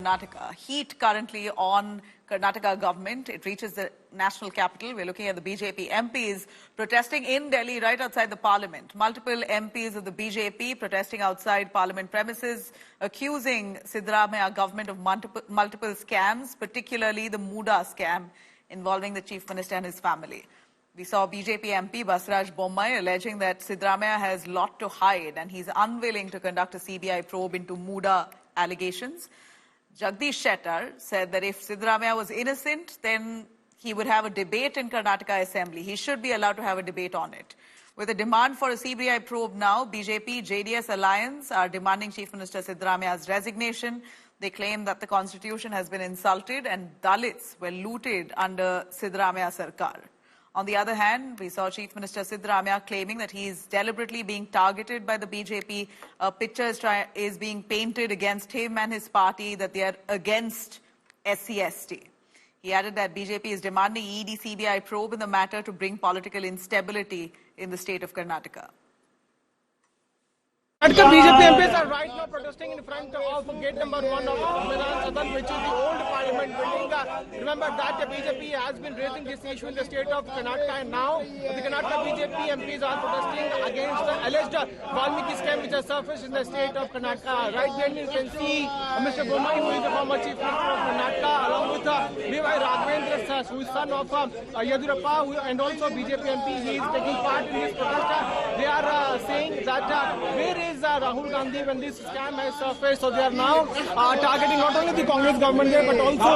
Karnataka. Heat currently on Karnataka government. It reaches the national capital. We're looking at the BJP MPs protesting in Delhi right outside the parliament. Multiple MPs of the BJP protesting outside parliament premises, accusing Siddaramaiah government of multiple scams, particularly the Muda scam involving the chief minister and his family. We saw BJP MP Basraj Bommai alleging that Siddaramaiah has a lot to hide and he's unwilling to conduct a CBI probe into Muda allegations. Jagdish Shettar said that if Siddaramaiah was innocent, then he would have a debate in Karnataka Assembly. He should be allowed to have a debate on it. With a demand for a CBI probe now, BJP, JDS alliance are demanding Chief Minister Siddaramaiah's resignation. They claim that the constitution has been insulted and Dalits were looted under Siddaramaiah Sarkar. On the other hand, we saw Chief Minister Siddaramaiah claiming that he is deliberately being targeted by the BJP. A picture is being painted against him and his party that they are against SC/ST. He added that BJP is demanding ED CBI probe in the matter to bring political instability in the state of Karnataka. BJP MPs are right now protesting in front of gate number 1 of Samvidhan Sadan, which is the old parliament building. Remember that the BJP has been raising this issue in the state of Karnataka, and now the Karnataka BJP MPs are protesting against the alleged Valmiki scam which has surfaced in the state of Karnataka. Right then you can see Mr. Bommai, who is the former chief minister of Karnataka, along with B.Y. Raghavendra, who is son of Yediyurappa, and also BJP MP. He is taking part in this protest. They are saying that where is Rahul Gandhi when this scam has surfaced? So they are now targeting not only the Congress government there, but also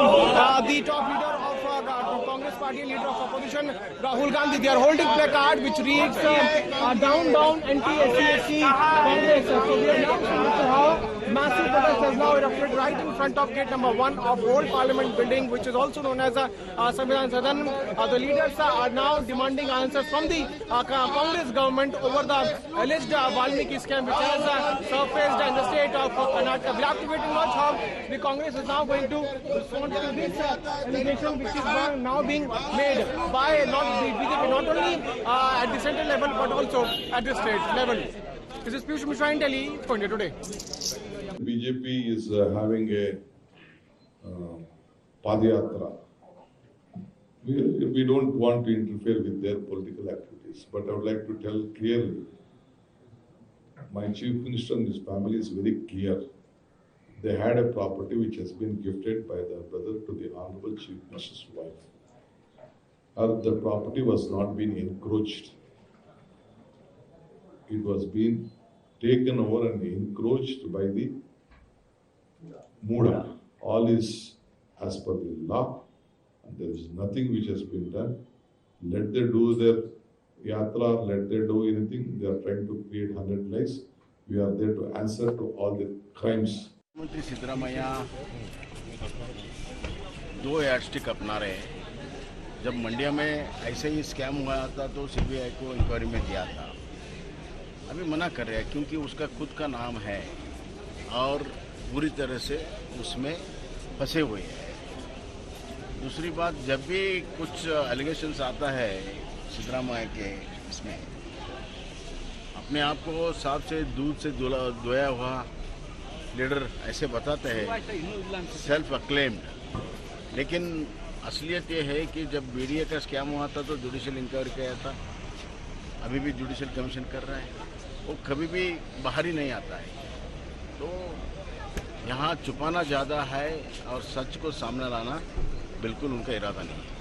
the top leader of the Congress party, leader of opposition, Rahul Gandhi. They are holding placard which reads down, down, anti-SC/ST Congress. So we are now seeing how massive protest has now erupted right in front of gate number 1 of old parliament building, which is also known as Samvidhan Sadan. The leaders are now demanding answers from the Congress government over the alleged Valmiki scam which has surfaced in the state of Karnataka. We have to wait and watch how the Congress is now going to respond to this allegation which is now being made by not the BJP, not only at the central level but also at the state level. This is Piyush Mishra in Delhi for India Today. BJP is having a Padayatra. We don't want to interfere with their political activities, but I would like to tell clearly, my chief minister and his family is very clear. They had a property which has been gifted by the brother to the Honorable Chief Minister's wife. The property was not being encroached. It was being taken over and encroached by the Muda. All is as per the law, and there is nothing which has been done. Let them do their yatra, let them do anything. They are trying to create 100 lies. We are there to answer to all the crimes. मुख्यमंत्री Siddaramaiah 2 yardstick अपना रहे। जब मंडिया में ऐसे ही scam हुआ था तो CBI को इंक्वायरी में दिया था। अभी मना कर रहे हैं क्योंकि उसका खुद का नाम है और पूरी तरह से उसमें फंसे हुए हैं। दूसरी बात, जब भी कुछ एलिगेशंस आता है सिद्धरामैया के इसमें, अपने आप को साफ से दूध से धोया हुआ लीडर ऐसे बताते हैं, सेल्फ अक्लेम्ड। लेकिन असलियत ये है कि जब बीडीए का स्कैम हुआ था तो जुडिशियल इंक्वायरी किया था, अभी भी जुडिशियल कमीशन कर रहा है, वो कभी भी बाहर ही नहीं आता है। तो यहाँ छुपाना ज़्यादा है और सच को सामने लाना बिल्कुल उनका इरादा नहीं है।